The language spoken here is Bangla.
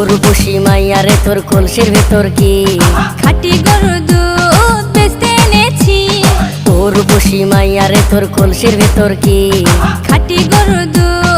রূপসী মাইয়া রে তোর কলসির ভেতর কি খাঁটি গরুর দুধ বেচতে এনেছি। ও রূপসী মাইয়া রে তোর কলসির ভেতর কি খাঁটি গরুর দুধ